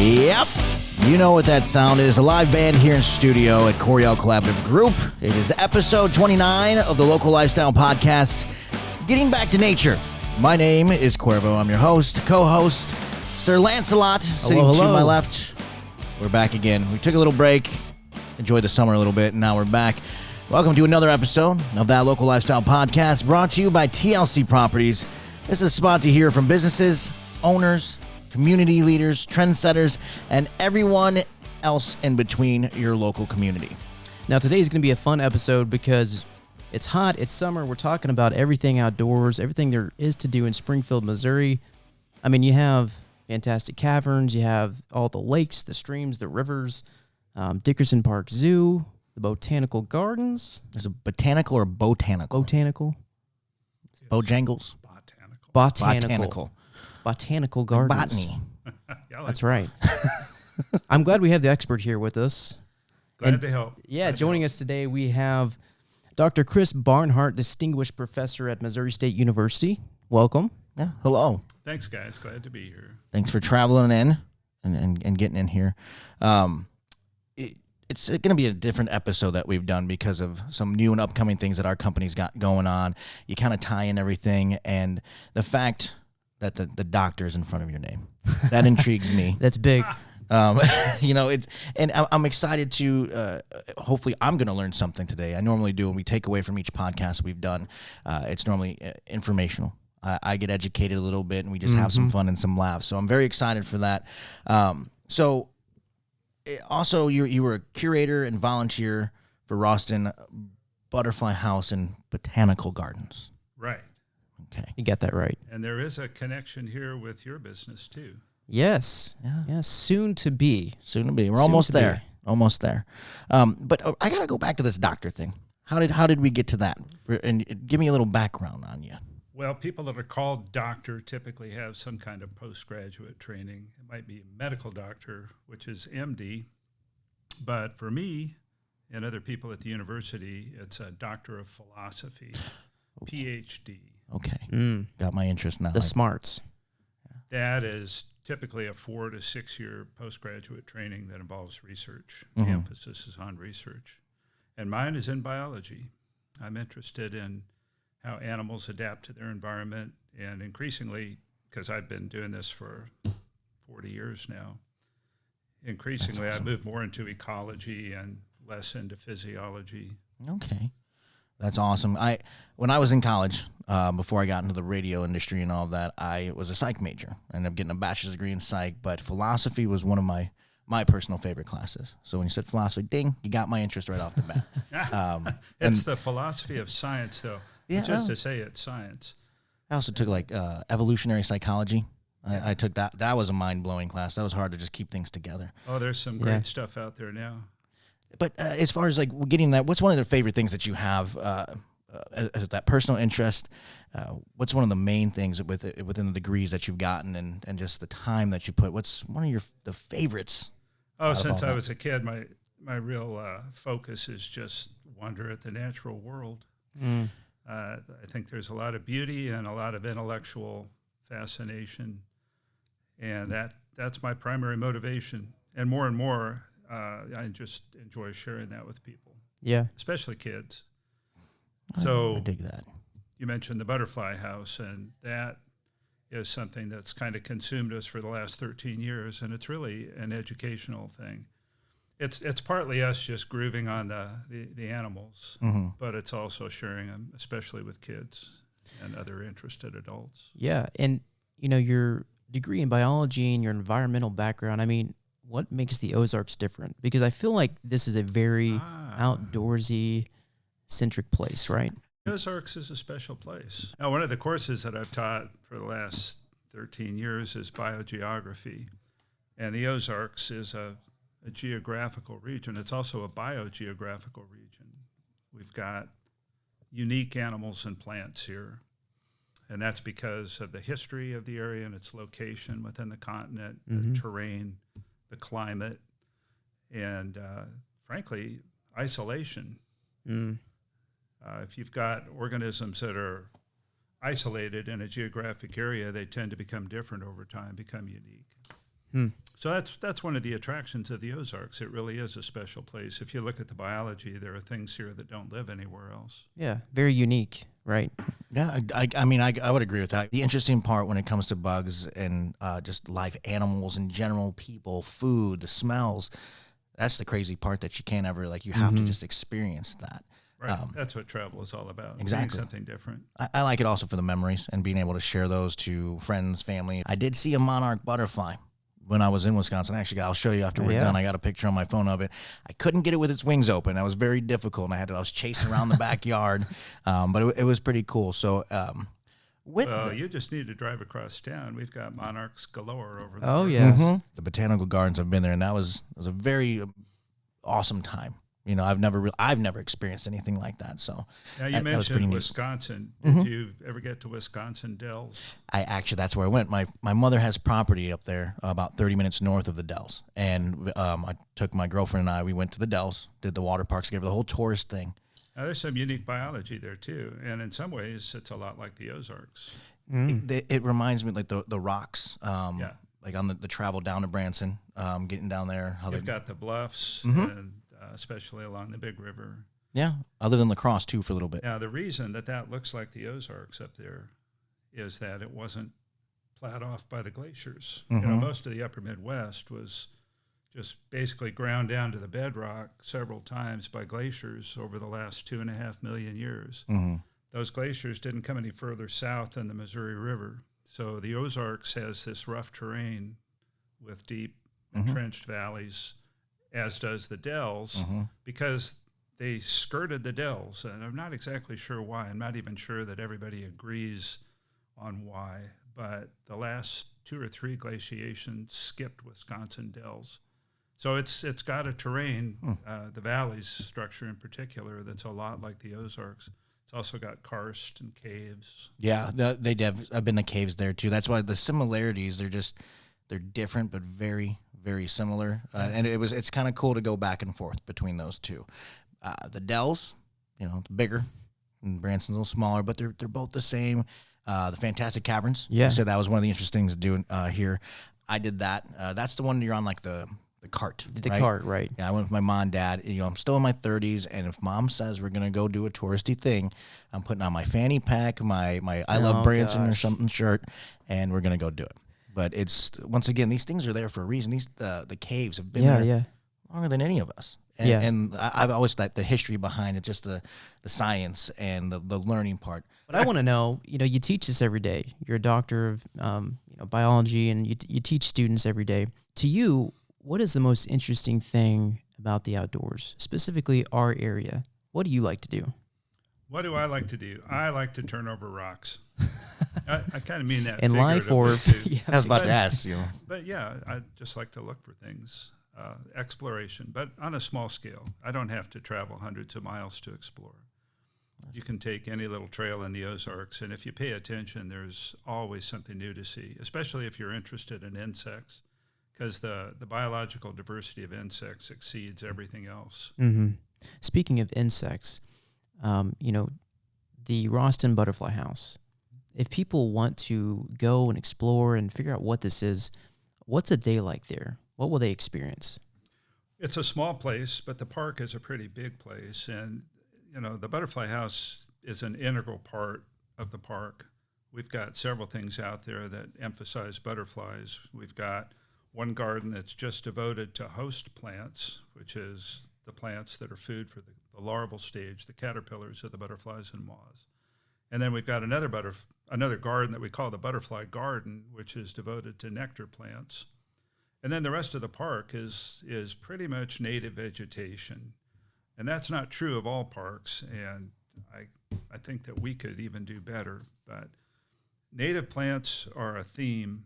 Yep. You know what that sound is. A live band here in studio at Coriel Collaborative Group. It is episode 29 of the Local Lifestyle Podcast, Getting Back to Nature. My name is Cuervo. I'm your host, co-host, Sir Lancelot, sitting to my left. We're back again. We took a little break, enjoyed the summer a little bit, and now we're back. Welcome to another episode of that Local Lifestyle Podcast, brought to you by TLC Properties. This is a spot to hear from businesses, owners, community leaders, trendsetters, and everyone else in between your local community. Now, today's going to be a fun episode because it's hot, it's summer, we're talking about everything outdoors, everything there is to do in Springfield, Missouri. I mean, you have fantastic caverns, you have all the lakes, the streams, the rivers, Dickerson Park Zoo, the botanical gardens. Is it botanical or botanical? Botanical. Bojangles? Botanical. Botanical gardens. Botany. That's right. I'm glad we have the expert here with us. Glad to help. Yeah, joining us today we have Dr. Chris Barnhart, Distinguished Professor at Missouri State University. Welcome. Yeah, hello. Thanks, guys. Glad to be here. Thanks for traveling in and getting in here. It's going to be a different episode that we've done because of some new and upcoming things that our company's got going on. You kind of tie in everything, and the fact that the doctor is in front of your name, that intrigues me. That's big. I'm excited to, hopefully I'm going to learn something today. I normally do when we take away from each podcast we've done. It's normally informational. I get educated a little bit and we just have some fun and some laughs. So I'm very excited for that. Also, you were a curator and volunteer for Ralston Butterfly House and Botanical Gardens. Right. Okay. You got that right. And there is a connection here with your business, too. Yes. Yeah. Yes. Soon to be. We're almost there. Almost there. But I got to go back to this doctor thing. How did we get to that? And give me a little background on you. Well, people that are called doctor typically have some kind of postgraduate training. It might be a medical doctor, which is MD. But for me and other people at the university, it's a doctor of philosophy, PhD. Okay. Got my interest now. The smarts. That is typically a 4 to 6 year postgraduate training that involves research. The emphasis is on research. And mine is in biology. I'm interested in how animals adapt to their environment, and increasingly, because I've been doing this for 40 years now, increasingly awesome. I move more into ecology and less into physiology. Okay. That's awesome. When I was in college, before I got into the radio industry and all of that, I was a psych major. I ended up getting a bachelor's degree in psych, but philosophy was one of my personal favorite classes. So when you said philosophy, ding, you got my interest right off the bat. It's the philosophy of science, though. Yeah, just to say it's science. I also took evolutionary psychology. I took that. That was a mind-blowing class. That was hard to just keep things together. Oh, there's some great stuff out there now. But as far as getting that, what's one of the favorite things that you have, that personal interest? What's one of the main things within the degrees that you've gotten and just the time that you put? What's one of the favorites? Oh, since I was a kid, my real focus is just wonder at the natural world. I think there's a lot of beauty and a lot of intellectual fascination, and that's my primary motivation. And more, I just enjoy sharing that with people. Yeah, especially kids. So I dig that. You mentioned the butterfly house, and that is something that's kind of consumed us for the last 13 years, and it's really an educational thing. It's partly us just grooving on the animals, but it's also sharing them, especially with kids and other interested adults. Yeah, and your degree in biology and your environmental background, I mean, what makes the Ozarks different? Because I feel like this is a very outdoorsy centric place, right? Ozarks is a special place. Now, one of the courses that I've taught for the last 13 years is Biogeography, and the Ozarks is a geographical region. It's also a biogeographical region. We've got unique animals and plants here, and that's because of the history of the area and its location within the continent, the terrain, the climate, and frankly, isolation. If you've got organisms that are isolated in a geographic area, they tend to become different over time, become unique. So that's one of the attractions of the Ozarks. It really is a special place. If you look at the biology, there are things here that don't live anywhere else. Yeah, very unique, right? Yeah, I mean, I would agree with that. The interesting part when it comes to bugs and just live animals in general, people, food, the smells, that's the crazy part that you can't ever, like, you have to just experience that. Right. That's what travel is all about. Exactly. Seeing something different. I like it also for the memories and being able to share those to friends, family. I did see a monarch butterfly when I was in Wisconsin. Actually, I'll show you after we're done. I got a picture on my phone of it. I couldn't get it with its wings open. That was very difficult. And I was chasing around the backyard, but it was pretty cool. So, you just need to drive across town. We've got monarchs galore over there. Oh, yeah. Mm-hmm. The botanical gardens, I've been there, and it was a very awesome time. You know, I've never experienced anything like that. So now you mentioned Wisconsin. Did you ever get to Wisconsin Dells? That's where I went. My mother has property up there, about 30 minutes north of the Dells, and I took my girlfriend and we went to the Dells, did the water parks, gave her the whole tourist thing. Now, there's some unique biology there too, and in some ways, it's a lot like the Ozarks. It reminds me like the rocks. Like on the travel down to Branson, getting down there. You've got the bluffs and. Especially along the big river. Yeah, other than La Crosse, too, for a little bit. Now, the reason that looks like the Ozarks up there is that it wasn't plowed off by the glaciers. You know, most of the upper Midwest was just basically ground down to the bedrock several times by glaciers over the last 2.5 million years. Those glaciers didn't come any further south than the Missouri River. So the Ozarks has this rough terrain with deep entrenched valleys, as does the Dells, because they skirted the Dells. And I'm not exactly sure why. I'm not even sure that everybody agrees on why. But the last 2 or 3 glaciations skipped Wisconsin Dells. So it's got a terrain, the valleys structure in particular, that's a lot like the Ozarks. It's also got karst and caves. Yeah, they have. I've been to caves there, too. That's why the similarities, they're different, but very, very similar, and it's kind of cool to go back and forth between those two. The Dells, it's bigger, and Branson's a little smaller, but they're both the same. The Fantastic Caverns, so that was one of the interesting things to do here. I did that. That's the one you're on like the cart. The cart, right? Yeah, I went with my mom and dad. I'm still in my 30s, and if mom says we're gonna go do a touristy thing, I'm putting on my fanny pack, my I Love Branson or something shirt, and we're gonna go do it. But it's, once again, these things are there for a reason. These the caves have been there longer than any of us. And I've always liked the history behind it, just the science and the learning part. But I want to know, you teach this every day. You're a doctor of biology, and you teach students every day. To you, what is the most interesting thing about the outdoors, specifically our area? What do you like to do? What do I like to do? I like to turn over rocks. I kind of mean that in life, or I was about to ask you. But yeah, I just like to look for things, exploration, but on a small scale. I don't have to travel hundreds of miles to explore. You can take any little trail in the Ozarks, and if you pay attention, there's always something new to see, especially if you're interested in insects, because the biological diversity of insects exceeds everything else. Speaking of insects, the Roston Butterfly House. If people want to go and explore and figure out what this is, what's a day like there? What will they experience? It's a small place, but the park is a pretty big place. And, the Butterfly House is an integral part of the park. We've got several things out there that emphasize butterflies. We've got one garden that's just devoted to host plants, which is the plants that are food for the larval stage, the caterpillars of the butterflies and moths. And then we've got another garden that we call the Butterfly Garden, which is devoted to nectar plants. And then the rest of the park is pretty much native vegetation. And that's not true of all parks, and I think that we could even do better. But native plants are a theme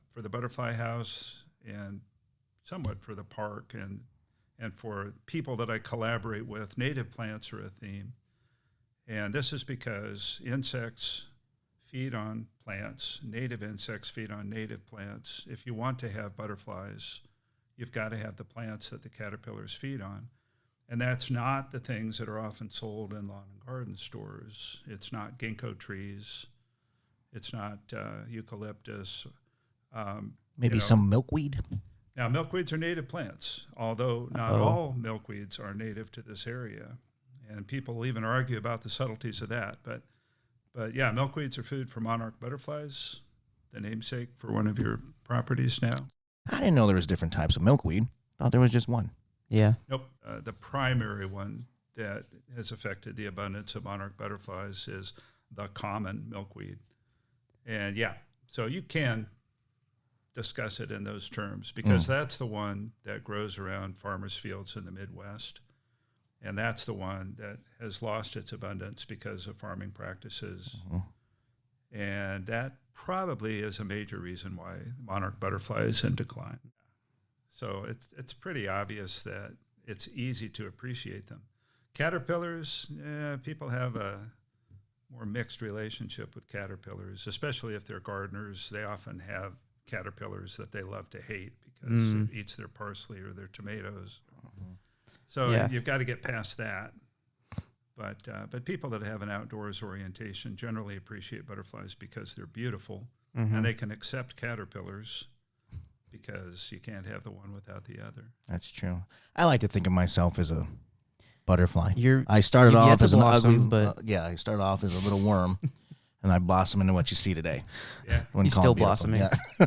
for the Butterfly House and somewhat for the park, and for people that I collaborate with, native plants are a theme. And this is because insects feed on plants. Native insects feed on native plants. If you want to have butterflies, you've got to have the plants that the caterpillars feed on. And that's not the things that are often sold in lawn and garden stores. It's not ginkgo trees. It's not eucalyptus. Maybe some milkweed? Now, milkweeds are native plants, although not all milkweeds are native to this area. And people even argue about the subtleties of that. But yeah, milkweeds are food for monarch butterflies, the namesake for one of your properties now. I didn't know there was different types of milkweed. I thought there was just one. Yeah. Nope. The primary one that has affected the abundance of monarch butterflies is the common milkweed. And yeah, so you can discuss it in those terms because that's the one that grows around farmers' fields in the Midwest. And that's the one that has lost its abundance because of farming practices. And that probably is a major reason why monarch butterfly is in decline. So it's pretty obvious that it's easy to appreciate them. Caterpillars, people have a more mixed relationship with caterpillars, especially if they're gardeners. They often have caterpillars that they love to hate because it eats their parsley or their tomatoes. So you've got to get past that. But people that have an outdoors orientation generally appreciate butterflies because they're beautiful and they can accept caterpillars because you can't have the one without the other. That's true. I like to think of myself as a butterfly. I you've started yet off to as an ugly, blossom, but I started off as a little worm, and I blossom into what you see today. Yeah, he's still blossoming. Yeah.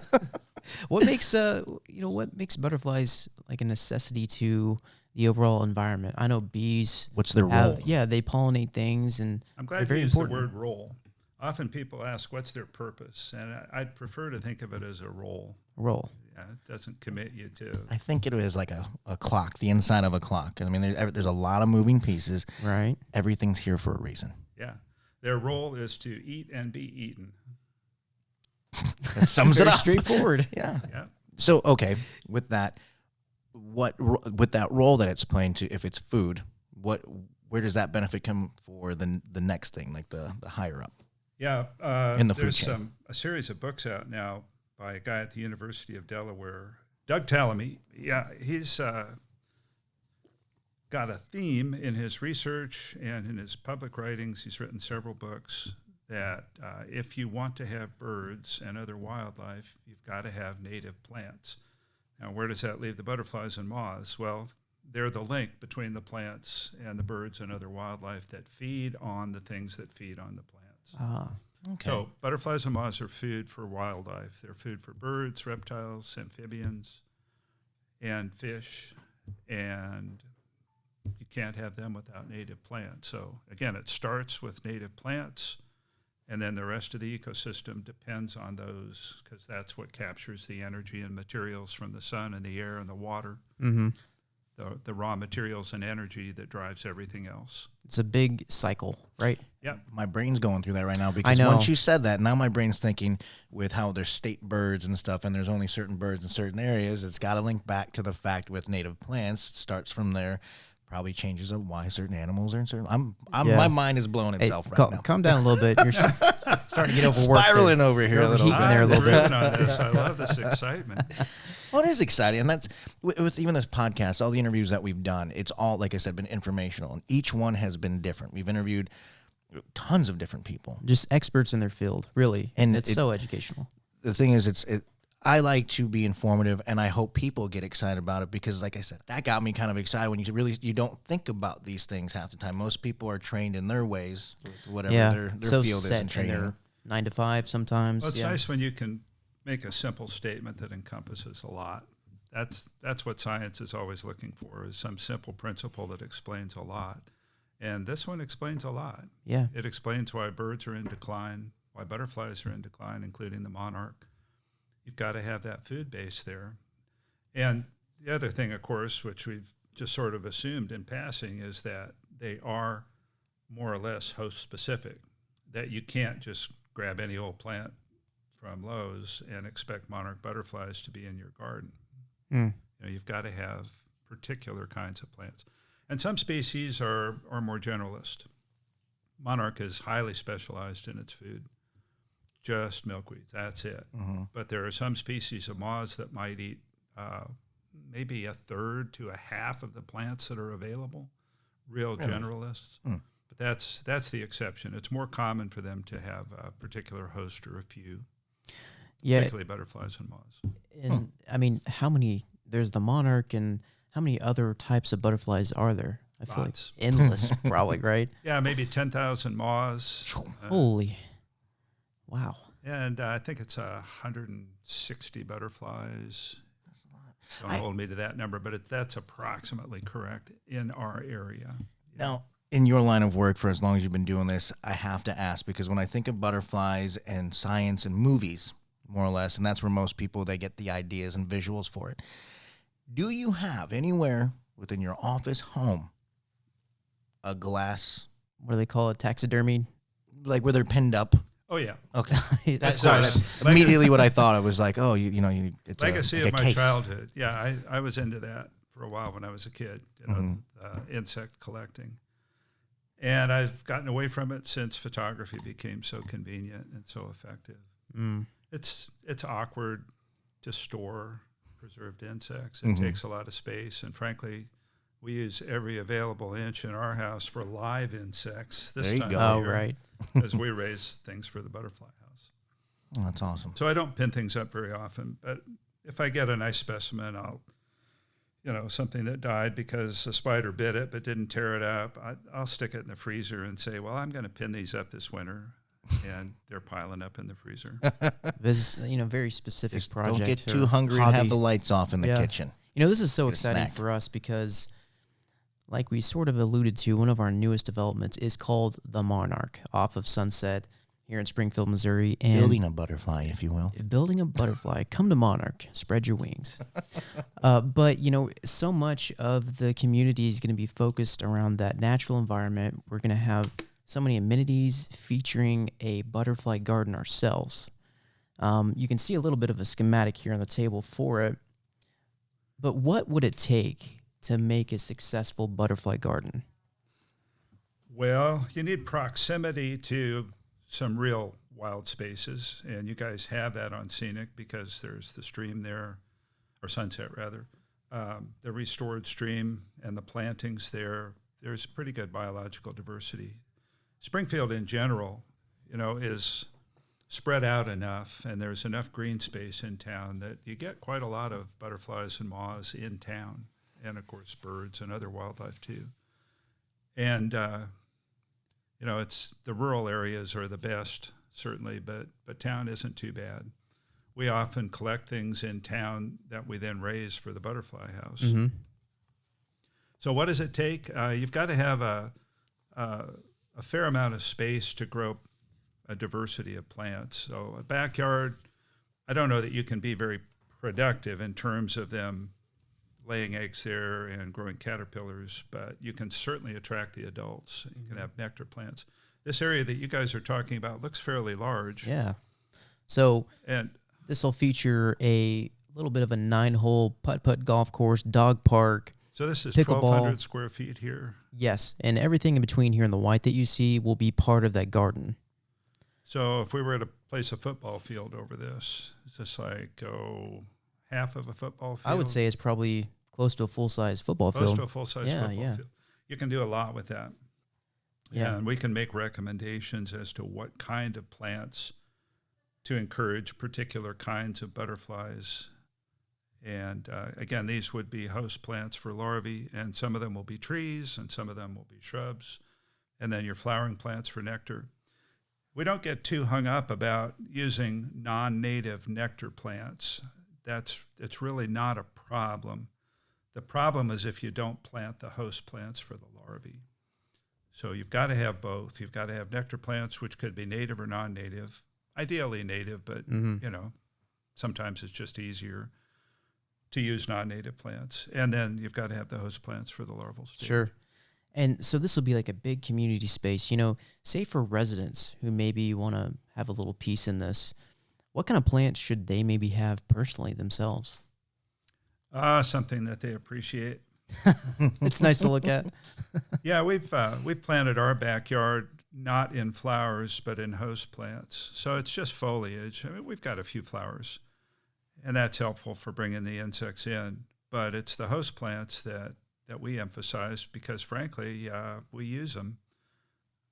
What makes what makes butterflies like a necessity to the overall environment? I know bees. What's their role? Yeah, they pollinate things, and I'm glad they're very you used important. the word role. Often people ask, what's their purpose? And I'd prefer to think of it as a role. Role. Yeah, it doesn't commit you to. I think it is like a clock, the inside of a clock. I mean, there's a lot of moving pieces. Right. Everything's here for a reason. Yeah. Their role is to eat and be eaten. That sums it Very up. straightforward. Yeah. Yeah. So, okay, with that, with that role that it's playing to, if it's food, where does that benefit come for the next thing, like the higher up? Yeah. In the food there's chain. a series of books out now by a guy at the University of Delaware, Doug Tallamy. Yeah, he's got a theme in his research and in his public writings. He's written several books that if you want to have birds and other wildlife, you've got to have native plants. Now, where does that leave the butterflies and moths? Well, they're the link between the plants and the birds and other wildlife that feed on the things that feed on the plants. Okay. So butterflies and moths are food for wildlife. They're food for birds, reptiles, amphibians, and fish. And you can't have them without native plants. So again, it starts with native plants, and then the rest of the ecosystem depends on those because that's what captures the energy and materials from the sun and the air and the water. The raw materials and energy that drives everything else. It's a big cycle, right? Yeah. My brain's going through that right now because I know. once you said that, now my brain's thinking with how there's state birds and stuff, and there's only certain birds in certain areas. It's got to link back to the fact with native plants. It starts from there. Probably changes of why certain animals are in certain. My mind is blowing itself right now. Calm down a little bit. You're starting to get overworked. Spiraling over here a little overheating bit. there a little bit. I'm driven on this. I love this excitement. Well, it is exciting, and that's with even this podcast, all the interviews that we've done. It's all, like I said, been informational, and each one has been different. We've interviewed tons of different people, Just experts in their field, really, And and it's so educational. the thing is, I like to be informative, and I hope people get excited about it because, like I said, that got me kind of excited when you don't think about these things half the time. Most people are trained in their ways, whatever their so field is set in training. in their 9 to 5 sometimes. Well, it's nice when you can make a simple statement that encompasses a lot. That's what science is always looking for, is some simple principle that explains a lot. And this one explains a lot. Yeah. It explains why birds are in decline, why butterflies are in decline, including the monarch. You've got to have that food base there. And the other thing, of course, which we've just sort of assumed in passing, is that they are more or less host specific, that you can't just grab any old plant from Lowe's and expect monarch butterflies to be in your garden. You've got to have particular kinds of plants. And some species are more generalist. Monarch is highly specialized in its food, just milkweeds, that's it. But there are some species of moths that might eat maybe a third to a half of the plants that are available, real generalists. But that's the exception. It's more common for them to have a particular host or a few. Yeah. particularly butterflies and moths. And I mean, there's the Monarch, and how many other types of butterflies are there? I feel Lots. like endless, probably, right? Yeah, maybe 10,000 moths. Holy, wow. And I think it's 160 butterflies. Don't hold me to that number, but that's approximately correct in our area. Now, in your line of work, for as long as you've been doing this, I have to ask, because when I think of butterflies and science and movies, more or less, and that's where most people, they get the ideas and visuals for it. Do you have anywhere within your office, home, a glass, What do they call it? Taxidermy? like where they're pinned up? Oh, yeah. Okay. That's That's immediately what I thought. I was like, oh, it's Legacy like of a my case. childhood. Yeah, I was into that for a while when I was a kid, insect collecting. And I've gotten away from it since photography became so convenient and so effective. Mm. It's awkward to store preserved insects. It takes a lot of space, and frankly, we use every available inch in our house for live insects this There you time go. of Oh, year, right. as we raise things for the butterfly house. Oh, that's awesome. So I don't pin things up very often, but if I get a nice specimen, I'll, something that died because a spider bit it but didn't tear it up, I'll stick it in the freezer and say, well, I'm going to pin these up this winter, and they're piling up in the freezer. This is, very specific Just project. don't get or too hungry and hobby. have the lights off in the Yeah. kitchen. This is so Get a exciting snack. for us because, like we sort of alluded to, one of our newest developments is called the Monarch off of Sunset here in Springfield, Missouri. And Building a butterfly, if you will. Building a butterfly. Come to Monarch. Spread your wings. But, so much of the community is going to be focused around that natural environment. We're going to have so many amenities featuring a butterfly garden ourselves. You can see a little bit of a schematic here on the table for it. But what would it take to make a successful butterfly garden? Well, you need proximity to some real wild spaces, and you guys have that on Scenic because there's the stream there, or Sunset rather, the restored stream and the plantings there. There's pretty good biological diversity. Springfield in general, is spread out enough, and there's enough green space in town that you get quite a lot of butterflies and moths in town, and of course birds and other wildlife too. And it's the rural areas are the best, certainly, but town isn't too bad. We often collect things in town that we then raise for the butterfly house. Mm-hmm. So what does it take? You've got to have a fair amount of space to grow a diversity of plants. So a backyard, I don't know that you can be very productive in terms of them laying eggs there and growing caterpillars, but you can certainly attract the adults. You can have nectar plants. This area that you guys are talking about looks fairly large. Yeah. So And this will feature a little bit of a 9-hole putt-putt golf course, dog park. so this is Pickleball. 1,200 square feet here. Yes, and everything in between here in the white that you see will be part of that garden. So if we were to place a football field over this, is this like, half of a football field? I would say it's probably close to a full-size football Close field. to a full-size Yeah, football yeah. field. You can do a lot with that. Yeah. And we can make recommendations as to what kind of plants to encourage particular kinds of butterflies. And again, these would be host plants for larvae, and some of them will be trees, and some of them will be shrubs, and then your flowering plants for nectar. We don't get too hung up about using non-native nectar plants. It's really not a problem. The problem is if you don't plant the host plants for the larvae. So you've got to have both. You've got to have nectar plants, which could be native or non-native, ideally native, but sometimes it's just easier to use non-native plants. And then you've got to have the host plants for the larval stage. Sure. And so this will be like a big community space, say for residents who maybe want to have a little piece in this. What kind of plants should they maybe have personally themselves? Something that they appreciate. It's nice to look at. Yeah, we've planted our backyard not in flowers, but in host plants. So it's just foliage. I mean, we've got a few flowers, and that's helpful for bringing the insects in. But it's the host plants that we emphasize because, frankly, we use them.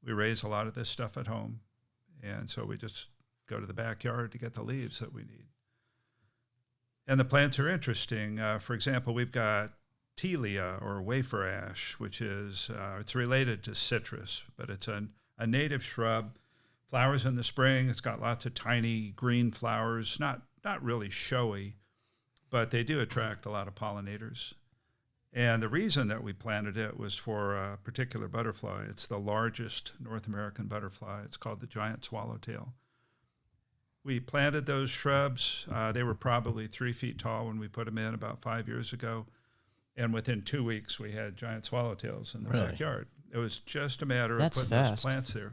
We raise a lot of this stuff at home, and so we just go to the backyard to get the leaves that we need. And the plants are interesting. For example, we've got Tilia, or wafer ash, which is, it's related to citrus, but it's a native shrub. Flowers in the spring. It's got lots of tiny green flowers, not really showy, but they do attract a lot of pollinators. And the reason that we planted it was for a particular butterfly. It's the largest North American butterfly. It's called the giant swallowtail. We planted those shrubs. They were probably 3 feet tall when we put them in about 5 years ago. And within 2 weeks, we had giant swallowtails in the backyard. It was just a matter of putting those plants there.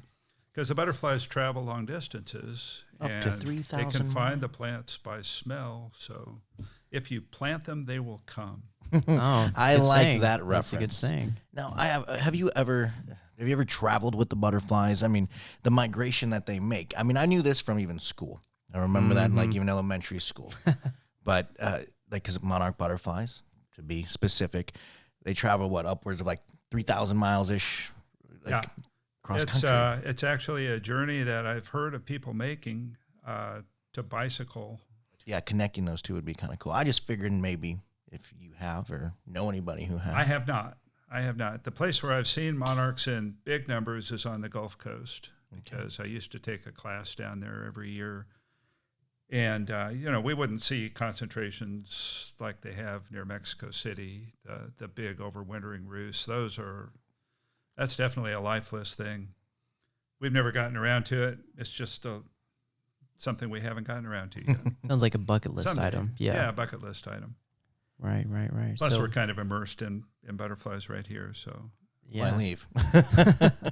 Because the butterflies travel long distances. Up to 3,000 They can find the plants by smell. So if you plant them, they will come. Oh, I like saying. that reference. That's a good saying. Now, have you ever traveled with the butterflies? I mean, the migration that they make. I mean, I knew this from even school. I remember that in like even elementary school. But like, because monarch butterflies, to be specific, they travel upwards of like 3,000 miles ish. Like, cross country. It's actually a journey that I've heard of people making to bicycle. Yeah, connecting those two would be kind of cool. I just figured maybe if you have or know anybody who has. I have not. The place where I've seen monarchs in big numbers is on the Gulf Coast, because I used to take a class down there every year. And, we wouldn't see concentrations like they have near Mexico City, the big overwintering roosts. That's definitely a lifeless thing. We've never gotten around to it. It's just something we haven't gotten around to yet. Sounds like a bucket list item. Yeah, bucket list item. Right. Plus, we're kind of immersed in butterflies right here, so yeah. Why leave?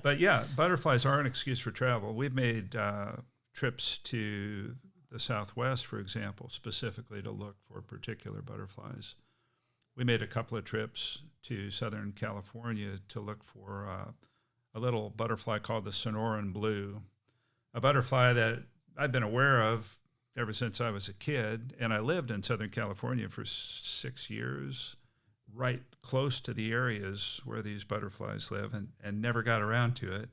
But yeah, butterflies are an excuse for travel. We've made trips to the Southwest, for example, specifically to look for particular butterflies. We made a couple of trips to Southern California to look for a little butterfly called the Sonoran blue, a butterfly that I've been aware of ever since I was a kid. And I lived in Southern California for 6 years, right close to the areas where these butterflies live, and never got around to it.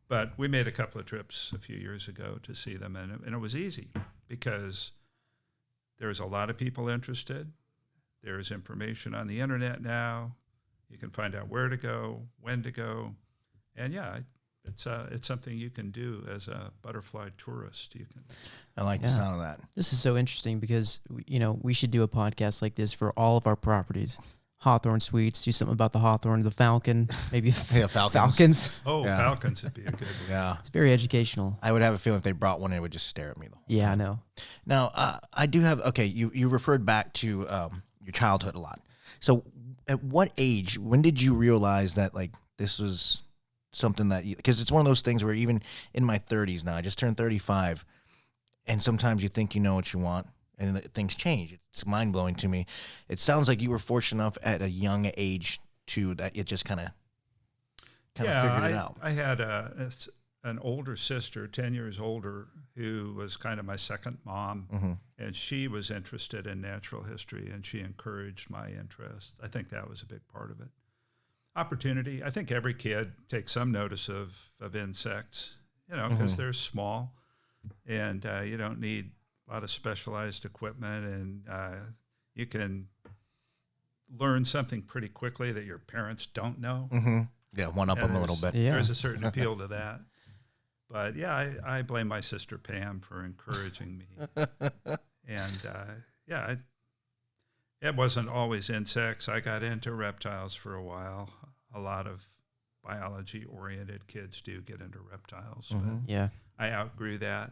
But we made a couple of trips a few years ago to see them, and it was easy because there's a lot of people interested. There's information on the internet now. You can find out where to go, when to go, and yeah, it's something you can do as a butterfly tourist. I like the sound of that. This is so interesting because we should do a podcast like this for all of our properties. Hawthorne Suites, do something about the hawthorn, the falcon, maybe falcons. Oh, yeah. Falcons would be a good one. Yeah. It's very educational. I would have a feeling if they brought one, it would just stare at me, though. Yeah, I know. Now, I do have, you referred back to your childhood a lot. So at what age, when did you realize that, like, this was something that because it's one of those things where even in my 30s now, I just turned 35, and sometimes you think you know what you want, and things change. It's mind-blowing to me. It sounds like you were fortunate enough at a young age, too, that it just kind of figured it out. I had an older sister, 10 years older, who was kind of my second mom, and she was interested in natural history, and she encouraged my interest. I think that was a big part of it. Opportunity. I think every kid takes some notice of insects, because they're small, and you don't need a lot of specialized equipment, and you can learn something pretty quickly that your parents don't know. Yeah, one up them a little bit. Yeah. There's a certain appeal to that. But yeah, I blame my sister Pam for encouraging me. And it wasn't always insects. I got into reptiles for a while. A lot of biology-oriented kids do get into reptiles. But Yeah. I outgrew that.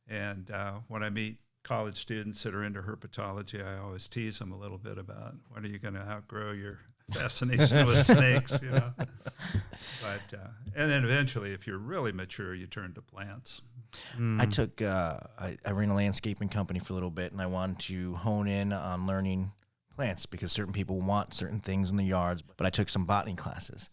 And when I meet college students that are into herpetology, I always tease them a little bit about when are you going to outgrow your fascination with snakes, But and then eventually, if you're really mature, you turn to plants. I took I ran a landscaping company for a little bit, and I wanted to hone in on learning plants because certain people want certain things in the yards. But I took some botany classes.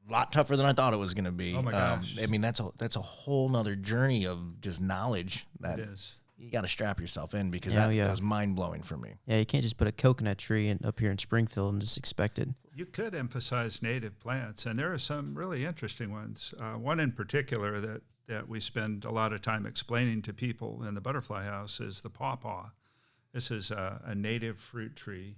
A lot tougher than I thought it was going to be. Oh my gosh! I mean, that's a whole nother journey of just knowledge that It is. you got to strap yourself in because Yeah, that was mind blowing for me. Yeah, you can't just put a coconut tree up here in Springfield and just expect it. You could emphasize native plants, and there are some really interesting ones. One in particular that that we spend a lot of time explaining to people in the butterfly house is the pawpaw. This is a native fruit tree,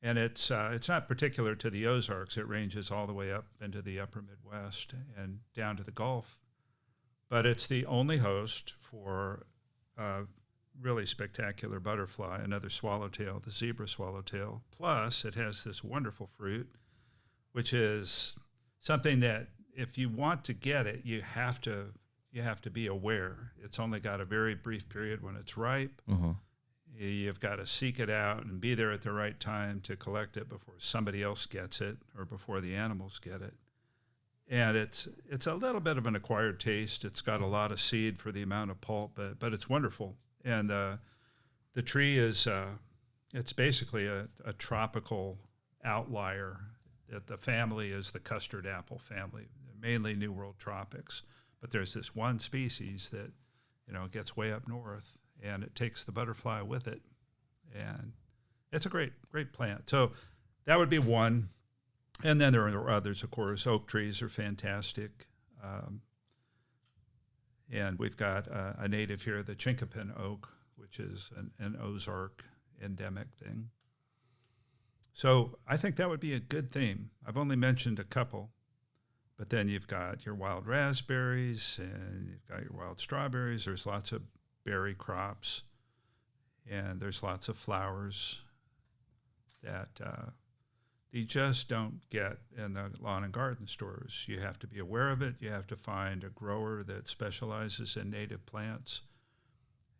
and it's not particular to the Ozarks. It ranges all the way up into the upper Midwest and down to the Gulf. But it's the only host for a really spectacular butterfly, another swallowtail, the zebra swallowtail. Plus, it has this wonderful fruit, which is something that if you want to get it, you have to be aware. It's only got a very brief period when it's ripe. Mm-hmm. You've got to seek it out and be there at the right time to collect it before somebody else gets it or before the animals get it. And it's a little bit of an acquired taste. It's got a lot of seed for the amount of pulp, but it's wonderful. And the tree is it's basically a tropical outlier. That the family is the custard apple family, mainly New World tropics. But there's this one species that gets way up north, and it takes the butterfly with it, and it's a great plant. So that would be one. And then there are others, of course. Oak trees are fantastic. And we've got a native here, the chinkapin oak, which is an Ozark endemic thing. So I think that would be a good theme. I've only mentioned a couple, but then you've got your wild raspberries and you've got your wild strawberries. There's lots of berry crops, and there's lots of flowers that you just don't get in the lawn and garden stores. You have to be aware of it. You have to find a grower that specializes in native plants,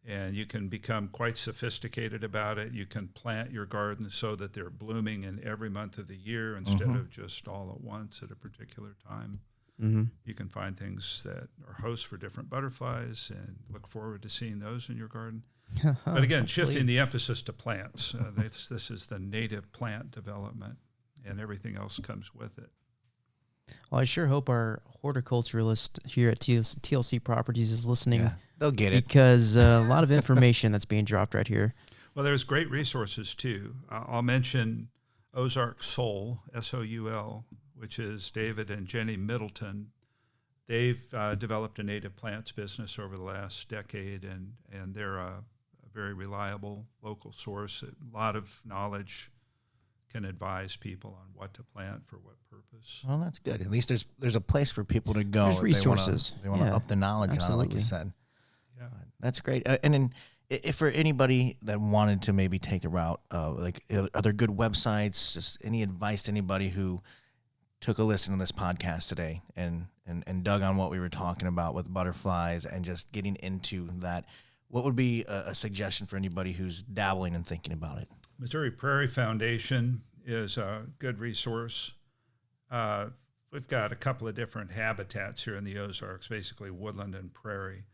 and you can become quite sophisticated about it. You can plant your garden so that they're blooming in every month of the year instead of just all at once at a particular time. Mm-hmm. You can find things that are hosts for different butterflies and look forward to seeing those in your garden. But again, shifting the emphasis to plants. This is the native plant development, and everything else comes with it. Well, I sure hope our horticulturalist here at TLC Properties is listening. Yeah, they'll get it. Because a lot of information that's being dropped right here. Well, there's great resources, too. I'll mention Ozark Soul, S-O-U-L, which is David and Jenny Middleton. They've developed a native plants business over the last decade, and they're a very reliable local source. A lot of knowledge, can advise people on what to plant for what purpose. Well, that's good. At least there's a place for people to go. There's resources. They want to up the knowledge on it, like you said. Yeah. That's great. And then if for anybody that wanted to maybe take the route, are there good websites, just any advice to anybody who took a listen to this podcast today and dug on what we were talking about with butterflies and just getting into that? What would be a suggestion for anybody who's dabbling and thinking about it? Missouri Prairie Foundation is a good resource. We've got a couple of different habitats here in the Ozarks, basically woodland and prairie.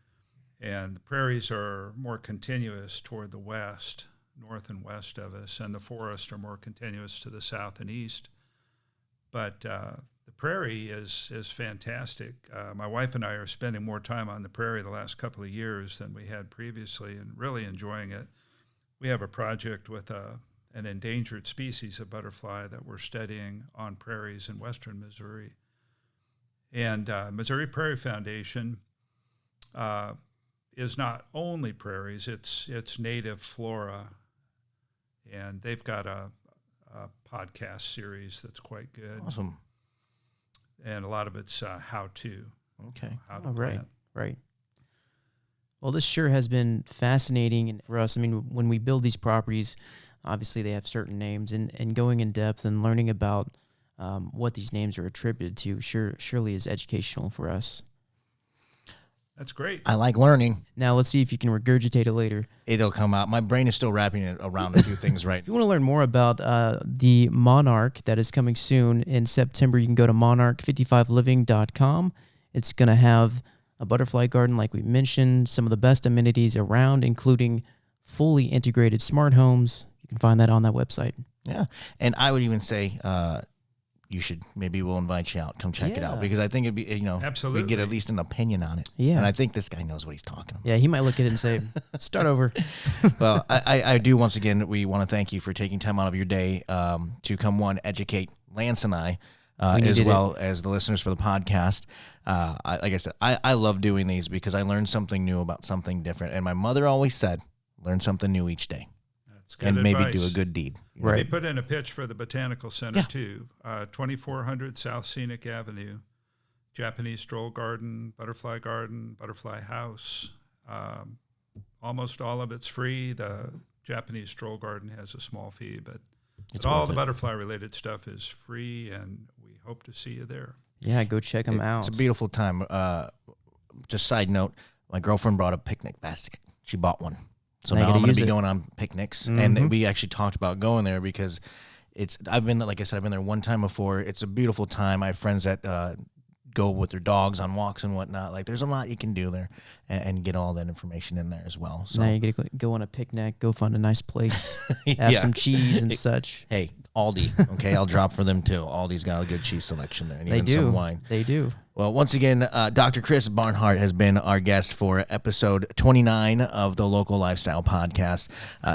And the prairies are more continuous toward the west, north and west of us, and the forests are more continuous to the south and east. But the prairie is fantastic. My wife and I are spending more time on the prairie the last couple of years than we had previously and really enjoying it. We have a project with an endangered species of butterfly that we're studying on prairies in western Missouri. And Missouri Prairie Foundation is not only prairies, it's native flora. And they've got a podcast series that's quite good. Awesome. And a lot of it's how-to. Okay. How to plant. Right. Well, this sure has been fascinating for us. I mean, when we build these properties, obviously they have certain names, and going in depth and learning about what these names are attributed to surely is educational for us. That's great. I like learning. Now, let's see if you can regurgitate it later. It'll come out. My brain is still wrapping it around a few things right. If you want to learn more about the Monarch that is coming soon in September, you can go to monarch55living.com. It's going to have a butterfly garden, like we mentioned, some of the best amenities around, including fully integrated smart homes. You can find that on that website. Yeah. And I would even say we'll invite you out. Come check it out, because I think it'd be, Absolutely. we get at least an opinion on it. Yeah. And I think this guy knows what he's talking about. Yeah, he might look at it and say, start over. Well, I do, once again, we want to thank you for taking time out of your day to come, educate Lance and I as well as the listeners for the podcast. Like I said, I love doing these because I learn something new about something different. And my mother always said, learn something new each day. That's good and advice. Maybe do a good deed. Right. They put in a pitch for the Botanical Center, too. 2400 South Scenic Avenue, Japanese stroll garden, butterfly house. Almost all of it's free. The Japanese stroll garden has a small fee, but all the butterfly-related stuff is free, and we hope to see you there. Yeah, go check them out. It's a beautiful time. Just side note, my girlfriend brought a picnic basket. She bought one. So now I'm going to be going on picnics. And we actually talked about going there because I've been there one time before. It's a beautiful time. I have friends that go with their dogs on walks and whatnot. Like, there's a lot you can do there and get all that information in there as well. So now you get to go on a picnic, go find a nice place, have some cheese and such. Hey, Aldi, okay, I'll drop for them too. Aldi's got a good cheese selection there, and They even do. some wine. They do. Well, once again, Dr. Chris Barnhart has been our guest for episode 29 of the Local Lifestyle Podcast.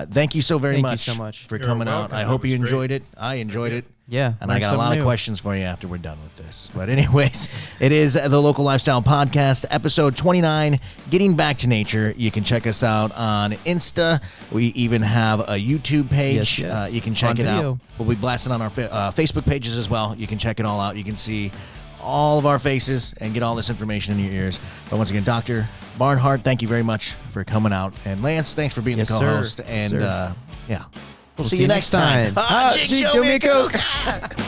Thank you so very much for coming out. I hope you enjoyed it. I enjoyed it. Yeah. And I got a lot of questions for you after we're done with this. But anyways, it is the Local Lifestyle Podcast, episode 29, Getting Back to Nature. You can check us out on Insta. We even have a YouTube page. Yes. You can check it out. We'll be blasting on our Facebook pages as well. You can check it all out. You can see all of our faces and get all this information in your ears. But once again, Dr. Barnhart, thank you very much for coming out. And Lance, thanks for being the co-host. Sir. And Yes, we'll see you next time. Chicho Miko.